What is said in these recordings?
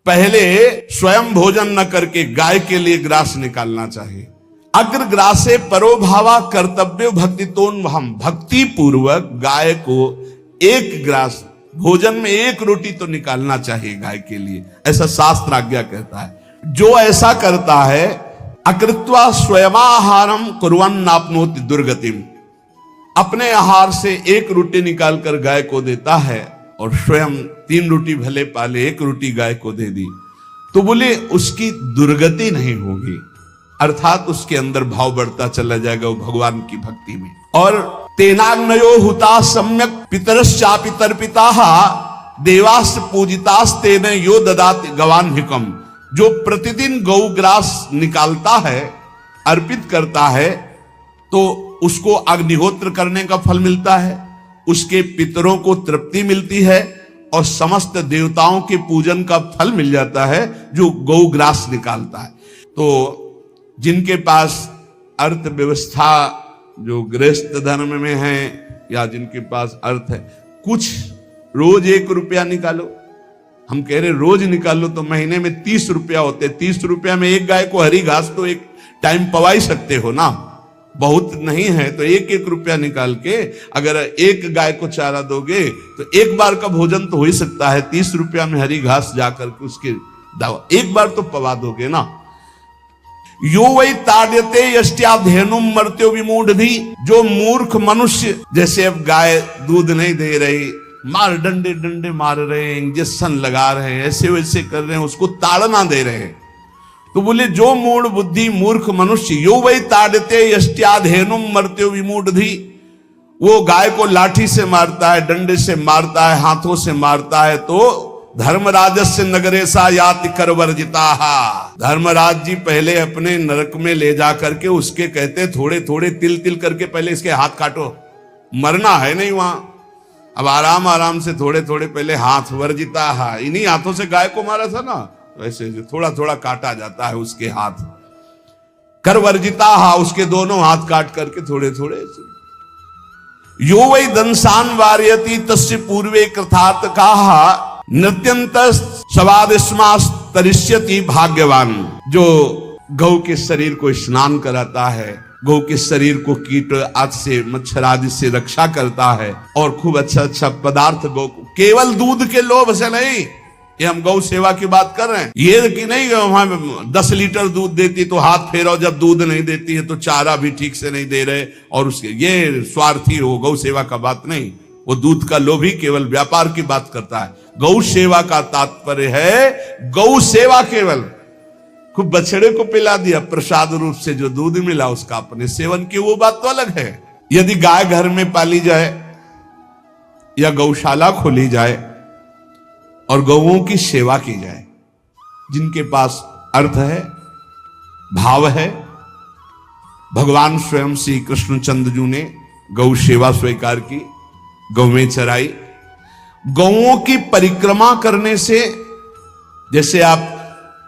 पहले स्वयं भोजन न करके गाय के लिए ग्रास निकालना चाहिए। अग्र ग्रासे परो भावा कर्तव्य भक्तितोन हम, भक्ति पूर्वक गाय को एक ग्रास भोजन में एक रोटी तो निकालना चाहिए गाय के लिए, ऐसा शास्त्र आज्ञा कहता है। जो ऐसा करता है अकृत्वा स्वयमाहारम कुर्वन् नाप्नोति दुर्गतिम, अपने आहार से एक रोटी निकालकर गाय को देता है और स्वयं 3 रोटी भले पाले, एक रोटी गाय को दे दी, तो बोले उसकी दुर्गति नहीं होगी, अर्थात उसके अंदर भाव बढ़ता चला जाएगा वो भगवान की भक्ति में। और तेनाग्नयो हुता सम्यक पितरश्चापि तर्पिताः देवास पूजितास तेने यो ददाति गवान्हिकम, जो प्रतिदिन गौग्रास निकालता है, अर्पित करता है, तो उसको अग्निहोत्र करने का फल मिलता है, उसके पितरों को तृप्ति मिलती है और समस्त देवताओं के पूजन का फल मिल जाता है जो गौग्रास निकालता है। तो जिनके पास अर्थव्यवस्था जो गृहस्थ धर्म में है या जिनके पास अर्थ है, कुछ रोज 1 रुपया निकालो, हम कह रहे रोज निकालो तो महीने में 30 रुपया होते, 30 रुपया में एक गाय को हरी घास तो एक टाइम पवा ही सकते हो ना, बहुत नहीं है तो 1-1 रुपया निकाल के अगर एक गाय को चारा दोगे तो एक बार का भोजन तो हो ही सकता है। 30 रुपया में हरी घास जाकर के उसके दावा एक बार तो पवा दोगे ना। यो वही ताड्यते यष्ट्याधेनुम मर्त्यो विमूढ़ भी, जो मूर्ख मनुष्य, जैसे अब गाय दूध नहीं दे रही, मार डंडे डंडे मार रहे हैं, इंजेक्शन लगा रहे हैं, ऐसे वैसे कर रहे हैं, उसको ताड़ना दे रहे हैं, तो बोले जो मूढ़ बुद्धि मूर्ख मनुष्य, यो वही ताड़ते यष्ट्याधेनुम मर्त्यो विमूढ़ भी, वो गाय को लाठी से मारता है, डंडे से मारता है, हाथों से मारता है, तो धर्मराजस्य नगरेशा याति करवर्जिता, धर्मराज जी पहले अपने नरक में ले जा करके उसके कहते थोड़े थोड़े तिल तिल करके पहले इसके हाथ काटो, मरना है नहीं वहां, अब आराम आराम से थोड़े थोड़े पहले हाथ वर्जिता, इन्हीं हाथों से गाय को मारा था ना, वैसे थोड़ा थोड़ा काटा जाता है उसके हाथ, कर वर्जिता, उसके दोनों हाथ काट करके थोड़े थोड़े। यो वै दंसान वार्यति तस्य पूर्वे कृतार्थ का नृत्यंत सवादिस्मास तरिष्यति भाग्यवान, जो गौ के शरीर को स्नान कराता है, गौ के शरीर को कीट आदि से मच्छर आदि से रक्षा करता है और खूब अच्छा अच्छा पदार्थ गौ को, केवल दूध के लोभ से नहीं, ये हम गौ सेवा की बात कर रहे हैं, ये कि नहीं वहां 10 लीटर दूध देती तो हाथ फेरो, जब दूध नहीं देती है तो चारा भी ठीक से नहीं दे रहे और उसके ये स्वार्थी हो, गौ सेवा का बात नहीं, वो दूध का लोभी केवल व्यापार की बात करता है। गौ सेवा का तात्पर्य है गौ सेवा, केवल खूब बछड़े को पिला दिया प्रसाद रूप से जो दूध मिला उसका अपने सेवन की, वो बात तो अलग है। यदि गाय घर में पाली जाए या गौशाला खोली जाए और गौओं की सेवा की जाए, जिनके पास अर्थ है, भाव है, भगवान स्वयं श्री कृष्णचंद्र जी ने गौ सेवा स्वीकार की, गौवें चराई, गौओं की परिक्रमा करने से, जैसे आप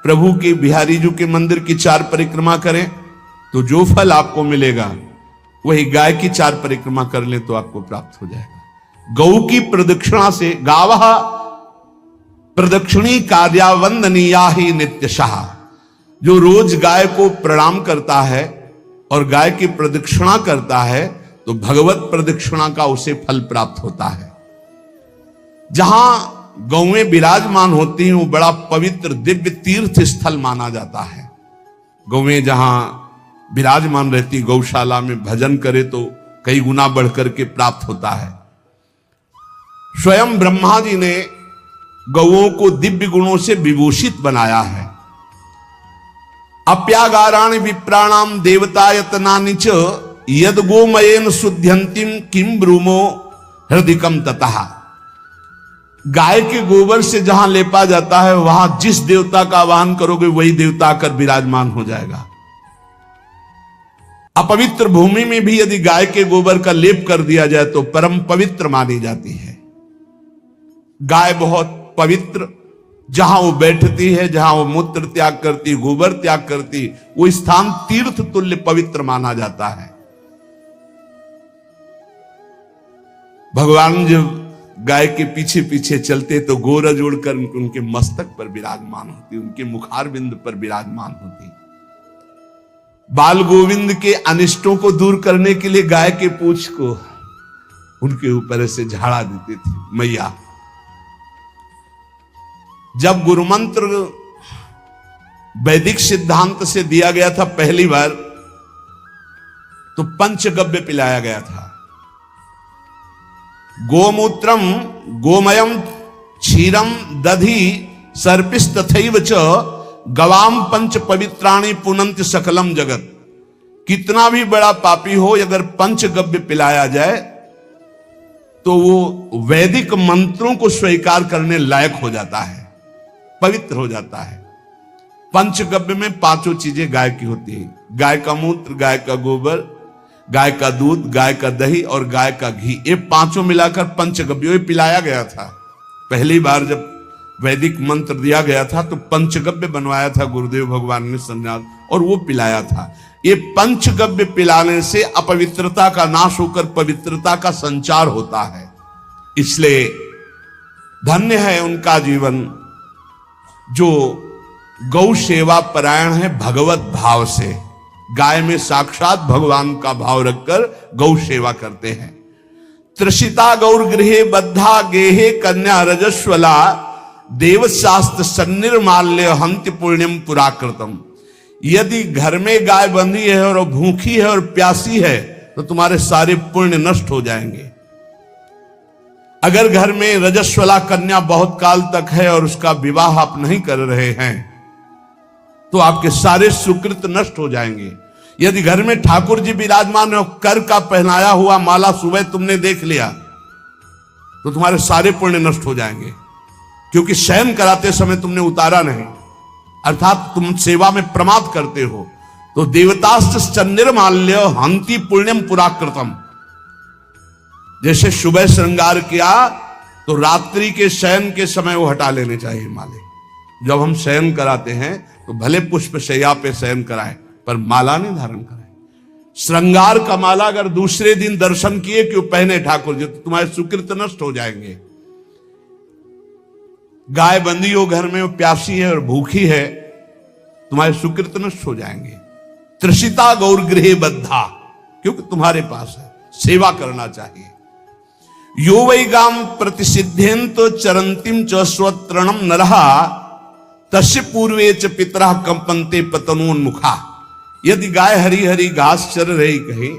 प्रभु के बिहारी जी के मंदिर की 4 परिक्रमा करें तो जो फल आपको मिलेगा वही गाय की 4 परिक्रमा कर ले तो आपको प्राप्त हो जाएगा। गौ की प्रदक्षिणा से, गावः प्रदक्षिणी कार्यावंदनीया ही नित्यशः, जो रोज गाय को प्रणाम करता है और गाय की प्रदक्षिणा करता है तो भगवत प्रदक्षिणा का उसे फल प्राप्त होता है। जहां गौएं विराजमान होती हैं वो बड़ा पवित्र दिव्य तीर्थ स्थल माना जाता है। गौएं जहां विराजमान रहती, गौशाला में भजन करे तो कई गुना बढ़कर के प्राप्त होता है। स्वयं ब्रह्मा जी ने गौओं को दिव्य गुणों से विभूषित बनाया है। अप्यागाराणि विप्राणाम देवतायतनानि च यद गोमयेन शुद्ध्यंतिम किम ब्रूमो हृदिकम ततः, गाय के गोबर से जहां लेपा जाता है वहां जिस देवता का आवाहन करोगे वही देवता आकर विराजमान हो जाएगा। अपवित्र भूमि में भी यदि गाय के गोबर का लेप कर दिया जाए तो परम पवित्र मानी जाती है। गाय बहुत पवित्र, जहां वो बैठती है, जहां वो मूत्र त्याग करती, गोबर त्याग करती, वो स्थान तीर्थ तुल्य पवित्र माना जाता है। भगवान जब गाय के पीछे पीछे चलते तो गोरज उड़कर उनके मस्तक पर विराजमान होती, उनके मुखार बिंद पर विराजमान होती। बाल गोविंद के अनिष्टों को दूर करने के लिए गाय के पूंछ को उनके ऊपर ऐसे झाड़ा देती थी मैया। जब गुरु मंत्र वैदिक सिद्धांत से दिया गया था पहली बार, तो पंचगव्य पिलाया गया था। गोमूत्रम गोमयम क्षीरम दधि सर्पिस्तथैव च गवाम पंच पवित्राणि पुनंति सकलम जगत। कितना भी बड़ा पापी हो, अगर पंचगव्य पिलाया जाए तो वो वैदिक मंत्रों को स्वीकार करने लायक हो जाता है, पवित्र हो जाता है। पंचगव्य में पांचों चीजें गाय की होती है। गाय का मूत्र, गाय का गोबर, गाय का दूध, गाय का दही और गाय का घी, ये पांचों मिलाकर पंचगव्य पिलाया गया था। पहली बार जब वैदिक मंत्र दिया गया था तो पंचगव्य बनवाया था गुरुदेव भगवान ने सन्यास, और वो पिलाया था। ये पंचगव्य पिलाने से अपवित्रता का नाश होकर पवित्रता का संचार होता है। इसलिए धन्य है उनका जीवन जो गौ सेवा परायण है भगवत भाव से। गाय में साक्षात भगवान का भाव रखकर गौ सेवा करते हैं। त्रिषिता गौर गृहे बद्धा गेहे कन्या रजस्वला देवशास्त्र सन्निर्माल्य हंति पुण्यम पुराकृतम। यदि घर में गाय बंधी है और भूखी है और प्यासी है तो तुम्हारे सारे पुण्य नष्ट हो जाएंगे। अगर घर में रजस्वला कन्या बहुत काल तक है और उसका विवाह आप नहीं कर रहे हैं तो आपके सारे सुकृत नष्ट हो जाएंगे। यदि घर में ठाकुर जी विराजमान है, कर का पहनाया हुआ माला सुबह तुमने देख लिया तो तुम्हारे सारे पुण्य नष्ट हो जाएंगे, क्योंकि शयन कराते समय तुमने उतारा नहीं, अर्थात तुम सेवा में प्रमाद करते हो। तो देवतास्त्र सन्निर्माल्य हंति पुण्यम पुराकृतम। जैसे सुबह श्रृंगार किया तो रात्रि के शयन के समय वो हटा लेने चाहिए माले। जब हम शयन कराते हैं तो भले पुष्प शैया पे शयन कराएं पर माला नहीं धारण कराएं। श्रृंगार का माला अगर दूसरे दिन दर्शन किए क्यों पहने ठाकुर जी, तो तुम्हारे सुकृत नष्ट हो जाएंगे। गाय बंदी हो घर में, वो प्यासी है और भूखी है, तुम्हारे सुकृत नष्ट हो जाएंगे। त्रिषिता गौर गृहे बद्धा, क्योंकि तुम्हारे पास है, सेवा करना चाहिए। यो वै गाम प्रतिसिद्धेन तो चरंतिम च स्वतरणम नरहा तस्य पूर्वे च पितरा कंपन्ते पतनोन्मुखा। यदि गाय हरी हरी घास चर रही कहीं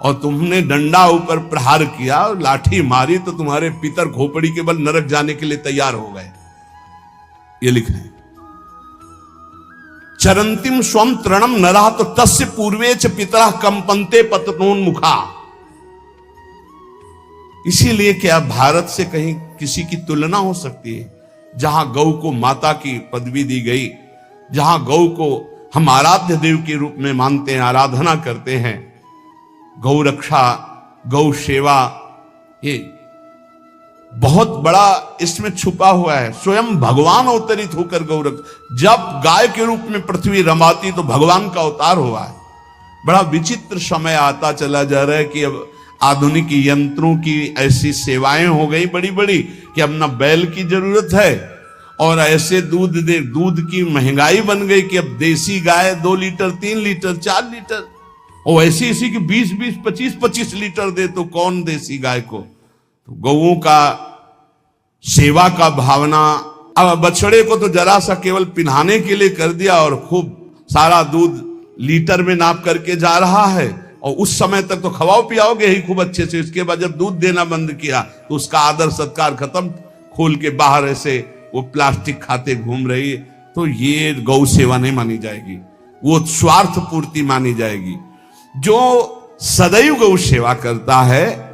और तुमने डंडा ऊपर प्रहार किया और लाठी मारी तो तुम्हारे पितर खोपड़ी के बल नरक जाने के लिए तैयार हो गए। ये लिखा है चरंतिम स्वम तृणम नरहा तो तस्य पूर्वे च पितरा कंपन्ते पतनोन्मुखा। इसीलिए क्या भारत से कहीं किसी की तुलना हो सकती है जहां गौ को माता की पदवी दी गई, जहां गौ को हम आराध्य देव के रूप में मानते हैं, आराधना करते हैं। गौ रक्षा, गौ सेवा, ये बहुत बड़ा इसमें छुपा हुआ है। स्वयं भगवान अवतरित होकर गौ रक्षा, जब गाय के रूप में पृथ्वी रमाती तो भगवान का अवतार हुआ है। बड़ा विचित्र समय आता चला जा रहा है कि अब आधुनिक यंत्रों की ऐसी सेवाएं हो गई बड़ी बड़ी कि अब ना बैल की जरूरत है और ऐसे दूध की महंगाई बन गई कि अब देसी गाय 2 लीटर 3 लीटर 4 लीटर और ऐसी ऐसी कि 20-20 25-25 लीटर दे तो कौन देसी गाय को। तो गौओं का सेवा का भावना, अब बछड़े को तो जरा सा केवल पिन्हाने के लिए कर दिया और खूब सारा दूध लीटर में नाप करके जा रहा है और उस समय तक तो खवाओ पियाओगे ही खूब अच्छे से। इसके बाद जब दूध देना बंद किया तो उसका आदर सत्कार खत्म, खोल के बाहर ऐसे वो प्लास्टिक खाते घूम रही है। तो ये गौ सेवा नहीं मानी जाएगी, वो स्वार्थ पूर्ति मानी जाएगी। जो सदैव गौ सेवा करता है,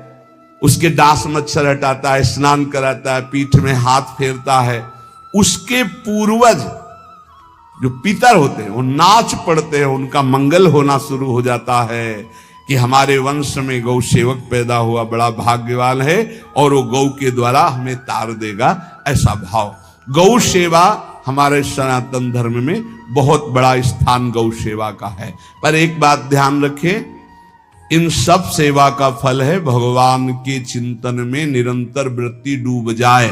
उसके डांस मच्छर हटाता है, स्नान कराता है, पीठ में हाथ फेरता है, उसके पूर्वज जो पितर होते हैं वो नाच पड़ते हैं, उनका मंगल होना शुरू हो जाता है कि हमारे वंश में गौ सेवक पैदा हुआ, बड़ा भाग्यवान है और वो गौ के द्वारा हमें तार देगा, ऐसा भाव। गौ सेवा हमारे सनातन धर्म में बहुत बड़ा स्थान गौ सेवा का है। पर एक बात ध्यान रखें, इन सब सेवा का फल है भगवान के चिंतन में निरंतर वृत्ति डूब जाए।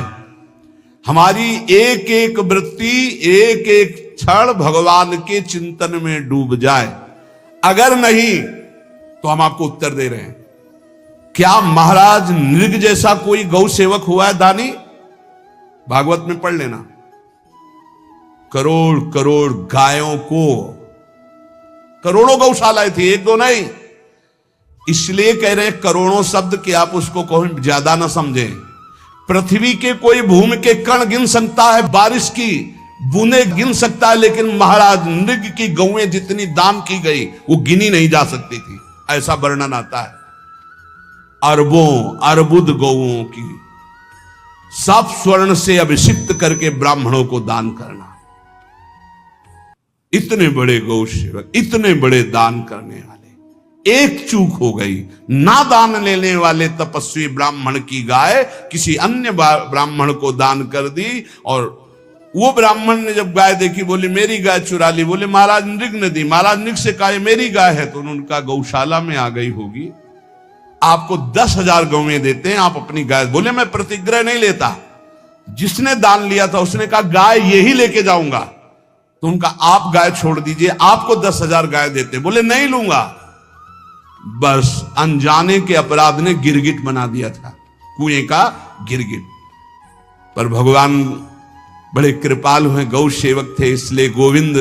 हमारी एक एक वृत्ति, एक एक क्षण भगवान के चिंतन में डूब जाए। अगर नहीं तो हम आपको उत्तर दे रहे हैं, क्या महाराज नृग जैसा कोई गौ सेवक हुआ है दानी? भागवत में पढ़ लेना। करोड़ करोड़ गायों को, करोड़ों गौशालाएं थी, एक दो नहीं। इसलिए कह रहे हैं करोड़ों शब्द कि आप उसको कहीं ज्यादा ना समझें। पृथ्वी के कोई भूमि के कण गिन सकता है, बारिश की बूंदे गिन सकता है, लेकिन महाराज नृग की गौएं जितनी दान की गई वो गिनी नहीं जा सकती थी, ऐसा वर्णन आता है। अरबों अरबुद गौओं की सब स्वर्ण से अभिषिक्त करके ब्राह्मणों को दान करना। इतने बड़े गौ सेवक, इतने बड़े दान करने वाले, एक चूक हो गई, ना दान लेने वाले तपस्वी ब्राह्मण की गाय किसी अन्य ब्राह्मण को दान कर दी। और वो ब्राह्मण ने जब गाय देखी, बोली मेरी गाय चुरा ली। बोले महाराज नृग ने दी। महाराज नृग से कहा मेरी गाय है, तो उनका गौशाला में आ गई होगी, आपको 10,000 गौएं देते हैं, आप अपनी गाय। बोले मैं प्रतिग्रह नहीं लेता। जिसने दान लिया था उसने कहा गाय यही लेके जाऊंगा, तो उनका आप गाय छोड़ दीजिए, आपको 10,000 गाय देते। बोले नहीं लूंगा। बस अनजाने के अपराध ने गिरगिट बना दिया था, कुएं का गिरगिट। पर भगवान बड़े कृपालु हैं, गौ सेवक थे, इसलिए गोविंद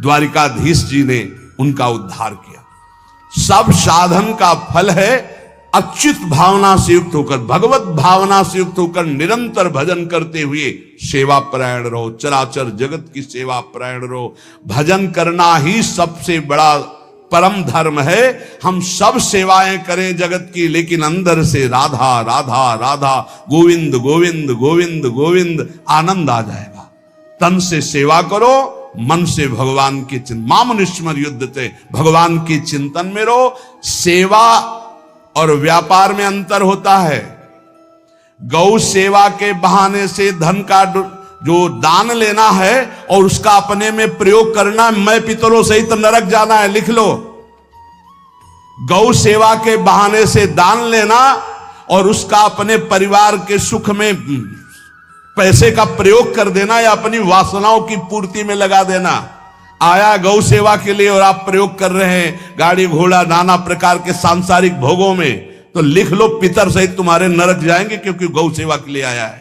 द्वारिकाधीश जी ने उनका उद्धार किया। सब साधन का फल है अच्युत भावना से युक्त होकर, भगवत भावना से युक्त होकर निरंतर भजन करते हुए सेवा परायण रहो, चराचर जगत की सेवा परायण रहो। भजन करना ही सबसे बड़ा परम धर्म है। हम सब सेवाएं करें जगत की, लेकिन अंदर से राधा राधा राधा, गोविंद गोविंद गोविंद गोविंद, आनंद आ जाएगा। तन से सेवा करो, मन से भगवान के चिंतन, मामुनिस्मर युद्धते, भगवान के चिंतन में रहो। सेवा और व्यापार में अंतर होता है। गौ सेवा के बहाने से धन का जो दान लेना है और उसका अपने में प्रयोग करना, मैं पितरों सहित नरक जाना है, लिख लो। गौ सेवा के बहाने से दान लेना और उसका अपने परिवार के सुख में पैसे का प्रयोग कर देना या अपनी वासनाओं की पूर्ति में लगा देना। आया गौ सेवा के लिए और आप प्रयोग कर रहे हैं गाड़ी घोड़ा नाना प्रकार के सांसारिक भोगों में, तो लिख लो पितर सहित तुम्हारे नरक जाएंगे, क्योंकि गौ सेवा के लिए आया है।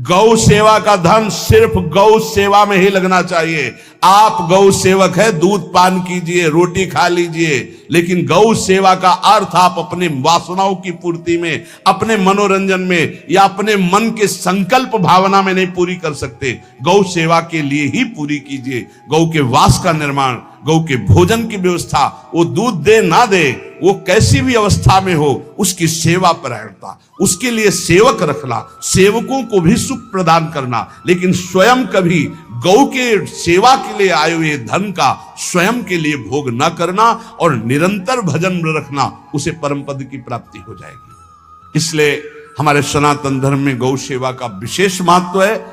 गौ सेवा का धन सिर्फ गौ सेवा में ही लगना चाहिए। आप गौ सेवक है, दूध पान कीजिए, रोटी खा लीजिए, लेकिन गौ सेवा का अर्थ आप अपने वासनाओं की पूर्ति में, अपने मनोरंजन में या अपने मन के संकल्प भावना में नहीं पूरी कर सकते। गौ सेवा के लिए ही पूरी कीजिए। गौ के वास का निर्माण, गौ के भोजन की व्यवस्था, वो दूध दे ना दे, वो कैसी भी अवस्था में हो, उसकी सेवा परायणता, उसके लिए सेवक रखना, सेवकों को भी सुख प्रदान करना, लेकिन स्वयं कभी गौ के सेवा के लिए आए हुए धन का स्वयं के लिए भोग न करना और निरंतर भजन में रखना, उसे परम पद की प्राप्ति हो जाएगी। इसलिए हमारे सनातन धर्म में गौ सेवा का विशेष महत्व है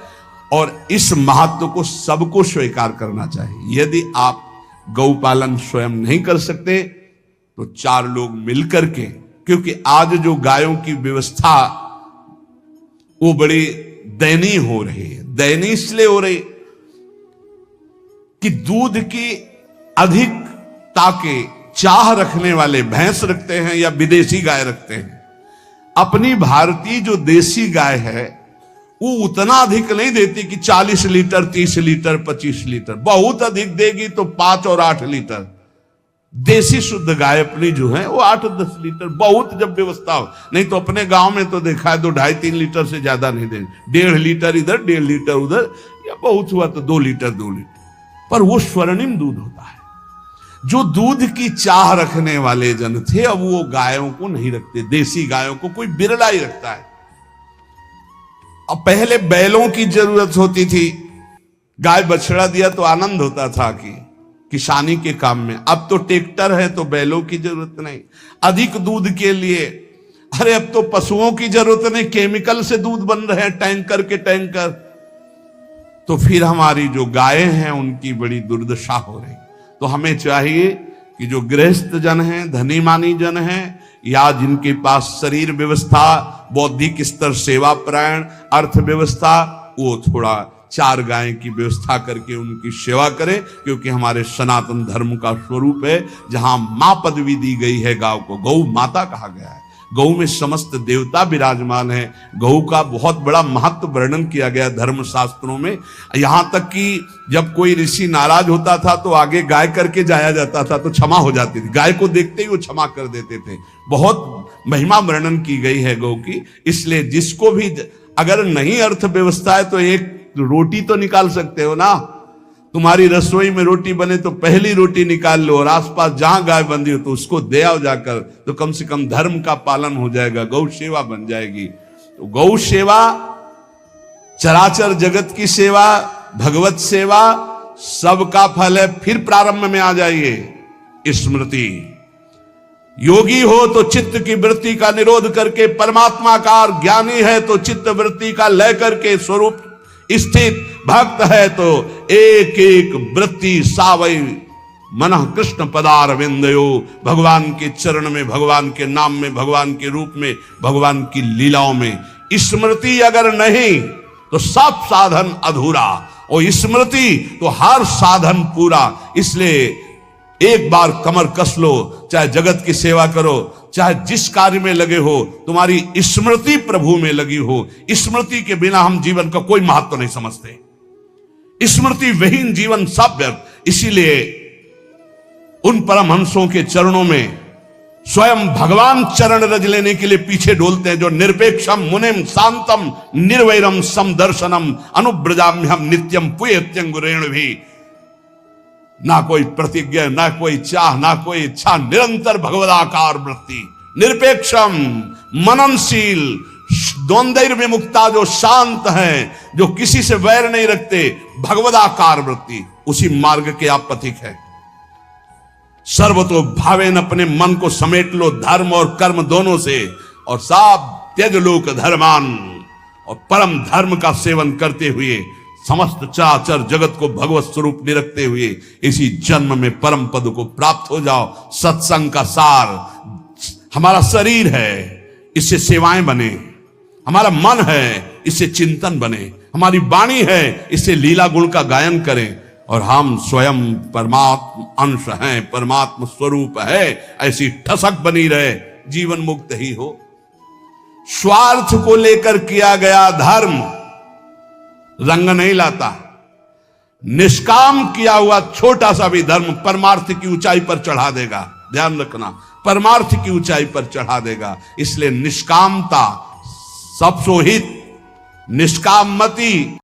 और इस महत्व को सबको स्वीकार करना चाहिए। यदि आप गौ पालन स्वयं नहीं कर सकते तो 4 लोग मिलकर के, क्योंकि आज जो गायों की व्यवस्था वो बड़ी दयनीय हो रही है। दयनीय इसलिए हो रही कि दूध की अधिकता के चाह रखने वाले भैंस रखते हैं या विदेशी गाय रखते हैं। अपनी भारतीय जो देसी गाय है वो उतना अधिक नहीं देती कि 40 लीटर 30 लीटर 25 लीटर, बहुत अधिक देगी तो 5 और 8 लीटर। देसी शुद्ध गाय अपनी जो है वो 8-10 लीटर, बहुत जब व्यवस्था हो। नहीं तो अपने गांव में तो देखा है तो 2.5-3 लीटर से ज्यादा नहीं देंगे। 1.5 लीटर इधर 1.5 लीटर उधर, या बहुत हुआ तो 2 लीटर 2 लीटर, पर वो स्वर्णिम दूध होता है। जो दूध की चाह रखने वाले जन थे अब वो गायों को नहीं रखते, देसी गायों को कोई बिरला ही रखता है। अब पहले बैलों की जरूरत होती थी, गाय बछड़ा दिया तो आनंद होता था कि किसानी के काम में। अब तो ट्रैक्टर है तो बैलों की जरूरत नहीं। अधिक दूध के लिए अरे अब तो पशुओं की जरूरत नहीं, केमिकल से दूध बन रहे हैं, टैंकर के टैंकर। तो फिर हमारी जो गायें हैं उनकी बड़ी दुर्दशा हो रही। तो हमें चाहिए कि जो गृहस्थ जन हैं, धनी मानी जन हैं, या जिनके पास शरीर व्यवस्था, बौद्धिक स्तर, सेवा परायण, अर्थव्यवस्था, वो थोड़ा 4 गाय की व्यवस्था करके उनकी सेवा करें, क्योंकि हमारे सनातन धर्म का स्वरूप है। जहां मां पदवी दी गई है गौ को, गौ माता कहा गया है। गौ में समस्त देवता विराजमान है। गौ का बहुत बड़ा महत्व वर्णन किया गया धर्म शास्त्रों में। यहां तक कि जब कोई ऋषि नाराज होता था तो आगे गाय करके जाया जाता था, तो क्षमा हो जाती थी। गाय को देखते ही वो क्षमा कर देते थे। बहुत महिमा वर्णन की गई है गौ की। इसलिए जिसको भी अगर नहीं अर्थव्यवस्था है तो एक रोटी तो निकाल सकते हो ना। तुम्हारी रसोई में रोटी बने तो पहली रोटी निकाल लो, और आसपास जहां गाय बंधी हो तो उसको दे आओ जाकर, तो कम से कम धर्म का पालन हो जाएगा, गौ सेवा बन जाएगी। तो गौ सेवा, चराचर जगत की सेवा, भगवत सेवा, सबका फल है। फिर प्रारंभ में आ जाइए स्मृति। योगी हो तो चित्त की वृत्ति का निरोध करके परमात्माकार, ज्ञानी है तो चित्त वृत्ति का लय करके स्वरूप स्थित, भक्त है तो एक एक वृत्ति सावई मनः कृष्ण पदारविंदयो, भगवान के चरण में, भगवान के नाम में, भगवान के रूप में, भगवान की लीलाओं में। स्मृति अगर नहीं तो सब साधन अधूरा, और स्मृति तो हर साधन पूरा। इसलिए एक बार कमर कस लो, चाहे जगत की सेवा करो, चाहे जिस कार्य में लगे हो, तुम्हारी स्मृति प्रभु में लगी हो। स्मृति के बिना हम जीवन का कोई महत्व नहीं समझते। स्मृति विहीन जीवन सब व्यर्थ। इसीलिए उन परमहंसों के चरणों में स्वयं भगवान चरण रज लेने के लिए पीछे डोलते हैं, जो निरपेक्षम मुनिम शांतम निर्वैरम समदर्शनम अनुब्रजाम्यहम नित्यम पुयत्यंगुरेण भी। ना कोई प्रतिज्ञा, ना कोई चाह, ना कोई इच्छा, निरंतर भगवदाकार वृत्ति, निरपेक्षम, मननशील, द्वंद्व विमुक्ता, जो शांत हैं, जो किसी से वैर नहीं रखते, भगवदाकार वृत्ति, उसी मार्ग के आप पथिक है। सर्वतो भावेन, अपने मन को समेट लो धर्म और कर्म दोनों से, और साब त्यज लोक धर्मान, और परम धर्म का सेवन करते हुए समस्त चराचर जगत को भगवत स्वरूप निरखते हुए इसी जन्म में परम पद को प्राप्त हो जाओ। सत्संग का सार हमारा शरीर है, इससे सेवाएं बने, हमारा मन है, इससे चिंतन बने, हमारी वाणी है, इससे लीला गुण का गायन करें, और हम स्वयं परमात्मा अंश हैं, परमात्मा स्वरूप है, ऐसी ठसक बनी रहे, जीवन मुक्त ही हो। स्वार्थ को लेकर किया गया धर्म रंग नहीं लाता। निष्काम किया हुआ छोटा सा भी धर्म परमार्थ की ऊंचाई पर चढ़ा देगा। ध्यान रखना, परमार्थ की ऊंचाई पर चढ़ा देगा। इसलिए निष्कामता सब सोहित, निष्कामति